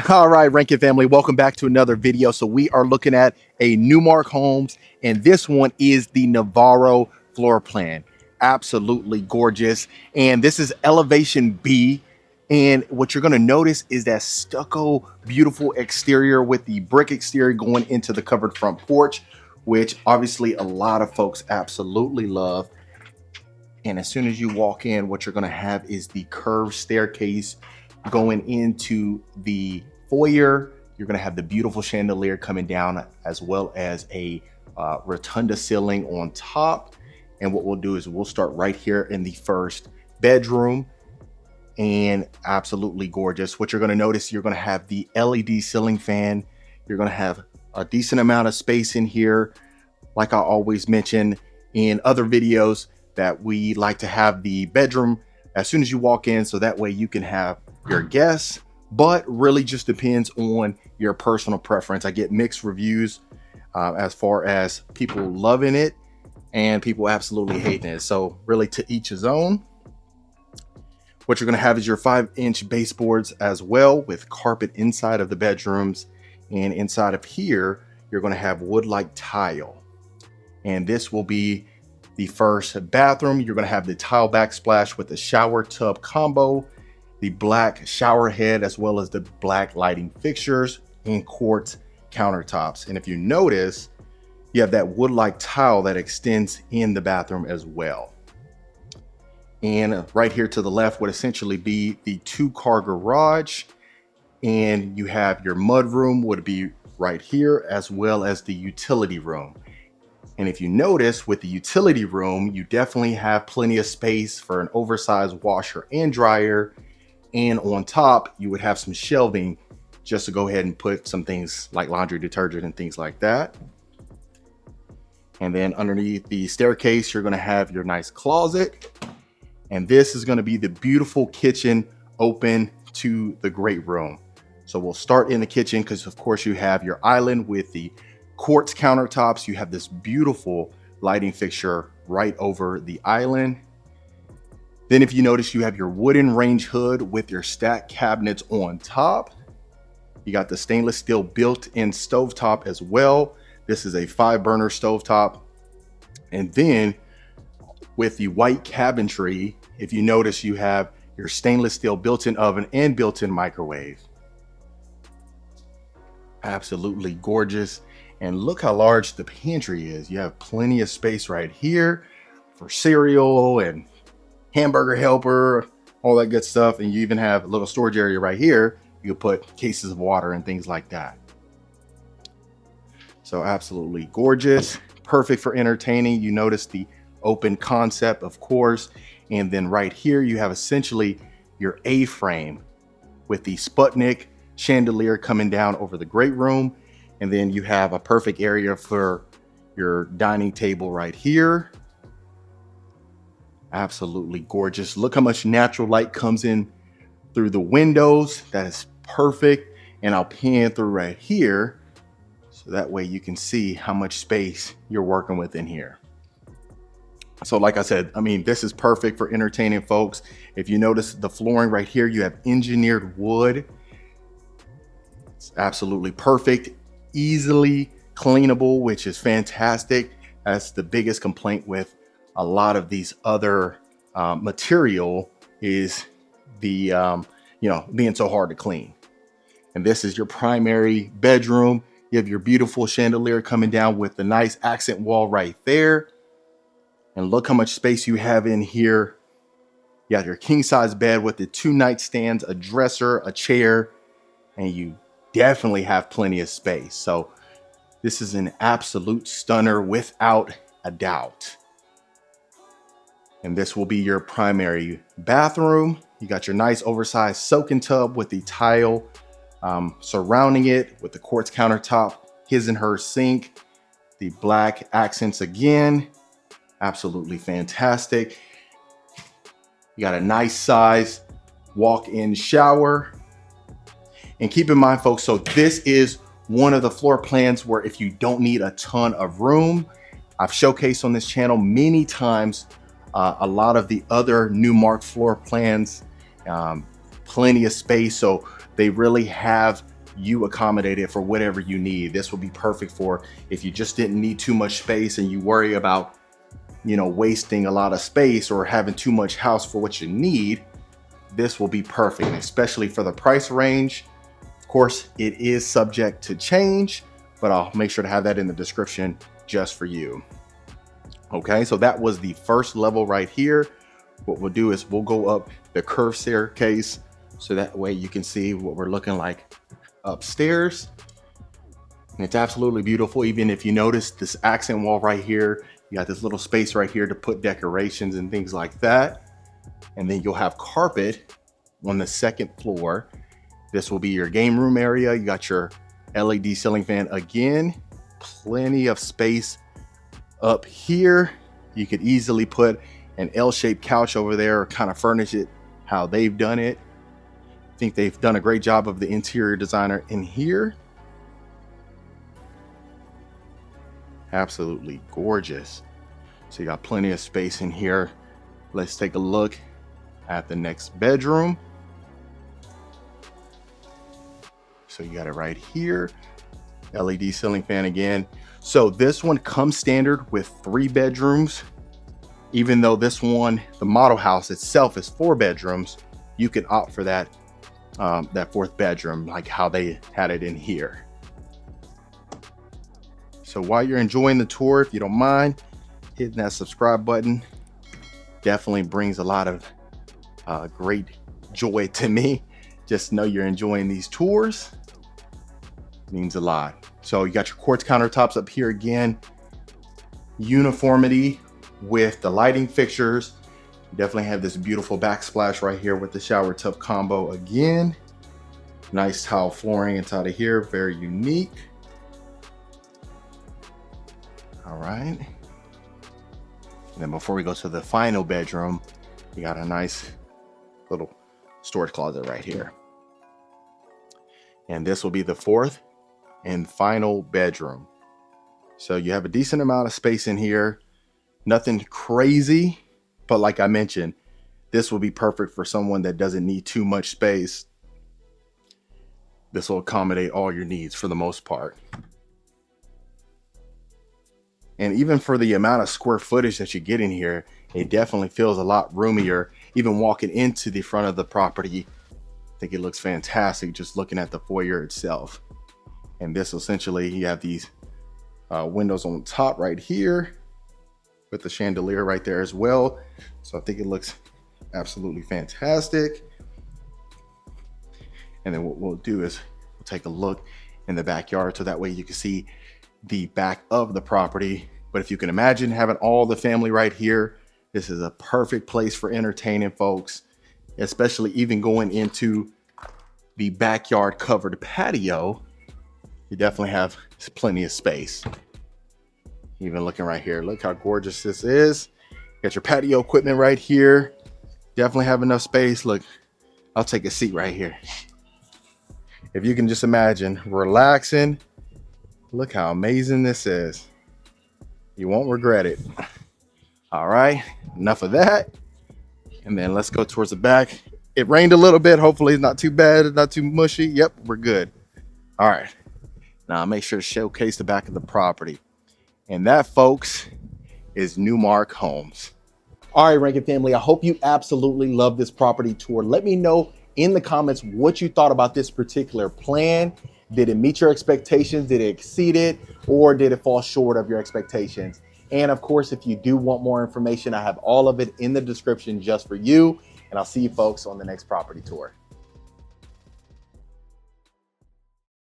All right, Rankin family, welcome back to another video. So we are looking at a Newmark Homes, and this one is the Navarro floor plan. Absolutely gorgeous. And this is elevation B. And what you're going to notice is that stucco, beautiful exterior with the brick exterior going into the covered front porch, which obviously a lot of folks absolutely love. And as soon as you walk in, what you're going to have is the curved staircase going into the foyer. You're going to have the beautiful chandelier coming down, as well as a rotunda ceiling on top. And what we'll do is we'll start right here in the first bedroom. And absolutely gorgeous. What you're going to notice, you're going to have the LED ceiling fan. You're going to have a decent amount of space in here. Like I always mention in other videos, that we like to have the bedroom as soon as you walk in, so that way you can have your guests, but really just depends on your personal preference. I get mixed reviews as far as people loving it and people absolutely hating it. So really to each his own. What you're going to have is your 5-inch baseboards as well, with carpet inside of the bedrooms, and inside of here you're going to have wood-like tile. And this will be the first bathroom. You're going to have the tile backsplash with the shower tub combo, the black shower head, as well as the black lighting fixtures and quartz countertops. And if you notice, you have that wood-like tile that extends in the bathroom as well. And right here to the left would essentially be the 2-car garage. And you have your mud room would be right here, as well as the utility room. And if you notice, with the utility room, you definitely have plenty of space for an oversized washer and dryer. And on top, you would have some shelving just to go ahead and put some things like laundry detergent and things like that. And then underneath the staircase, you're going to have your nice closet. And this is going to be the beautiful kitchen open to the great room. So we'll start in the kitchen because, of course, you have your island with the quartz countertops. You have this beautiful lighting fixture right over the island. Then if you notice, you have your wooden range hood with your stacked cabinets on top. You got the stainless steel built-in stovetop as well. This is a 5-burner stovetop. And then with the white cabinetry, if you notice, you have your stainless steel built-in oven and built-in microwave. Absolutely gorgeous. And look how large the pantry is. You have plenty of space right here for cereal and hamburger helper, all that good stuff. And you even have a little storage area right here. You can put cases of water and things like that. So absolutely gorgeous, perfect for entertaining. You notice the open concept, of course. And then right here, you have essentially your A-frame with the Sputnik chandelier coming down over the great room. And then you have a perfect area for your dining table right here. Absolutely gorgeous. Look how much natural light comes in through the windows. That is perfect. And I'll pan through right here, so that way you can see how much space you're working with in here. So like I said, I mean, this is perfect for entertaining folks. If you notice the flooring right here, you have engineered wood. It's absolutely perfect. Easily cleanable, which is fantastic. That's the biggest complaint with a lot of these other material is the being so hard to clean. And this is your primary bedroom. You have your beautiful chandelier coming down with the nice accent wall right there. And look how much space you have in here. You have your king size bed with the 2 nightstands, a dresser, a chair, and you definitely have plenty of space. So this is an absolute stunner without a doubt. And this will be your primary bathroom. You got your nice oversized soaking tub with the tile surrounding it, with the quartz countertop, his and her sink, the black accents again. Absolutely fantastic. You got a nice size walk-in shower. And keep in mind, folks, so this is one of the floor plans where if you don't need a ton of room, I've showcased on this channel many times a lot of the other Newmark floor plans, plenty of space. So they really have you accommodate it for whatever you need. This will be perfect for if you just didn't need too much space and you worry about, you know, wasting a lot of space or having too much house for what you need. This will be perfect, especially for the price range. Of course, it is subject to change, but I'll make sure to have that in the description just for you. Okay, so that was the first level right here. What we'll do is we'll go up the curved staircase so that way you can see what we're looking like upstairs. And it's absolutely beautiful. Even if you notice this accent wall right here, you got this little space right here to put decorations and things like that. And then you'll have carpet on the second floor. This will be your game room area. You got your LED ceiling fan again, plenty of space up here. You could easily put an L-shaped couch over there or kind of furnish it how they've done it. I think they've done a great job of the interior designer in here. Absolutely gorgeous. So you got plenty of space in here. Let's take a look at the next bedroom. So you got it right here. LED ceiling fan again. So this one comes standard with 3 bedrooms. Even though this one, the model house itself is 4 bedrooms, you can opt for that, that 4th bedroom, like how they had it in here. So while you're enjoying the tour, if you don't mind hitting that subscribe button, definitely brings a lot of great joy to me. Just know you're enjoying these tours. Means a lot. So you got your quartz countertops up here again. Uniformity with the lighting fixtures. You definitely have this beautiful backsplash right here with the shower tub combo again. Nice tile flooring inside of here, very unique. All right. And then before we go to the final bedroom, you got a nice little storage closet right here. And this will be the 4th and final bedroom. So you have a decent amount of space in here. Nothing crazy, but like I mentioned, this will be perfect for someone that doesn't need too much space. This will accommodate all your needs for the most part. And even for the amount of square footage that you get in here, it definitely feels a lot roomier. Even walking into the front of the property, I think it looks fantastic just looking at the foyer itself. And this essentially, you have these windows on top right here with the chandelier right there as well. So I think it looks absolutely fantastic. And then what we'll do is we'll take a look in the backyard so that way you can see the back of the property. But if you can imagine having all the family right here, this is a perfect place for entertaining folks, especially even going into the backyard covered patio. You definitely have plenty of space. Even looking right here, look how gorgeous this is. Got your patio equipment right here. Definitely have enough space. Look, I'll take a seat right here. If you can just imagine relaxing, look how amazing this is. You won't regret it. All right, enough of that. And then let's go towards the back. It rained a little bit. Hopefully it's not too bad, it's not too mushy. Yep, we're good. All right. Now make sure to showcase the back of the property. And that, folks, is Newmark Homes. All right, Rankin family, I hope you absolutely love this property tour. Let me know in the comments what you thought about this particular plan. Did it meet your expectations? Did it exceed it? Or did it fall short of your expectations? And of course, if you do want more information, I have all of it in the description just for you. And I'll see you folks on the next property tour.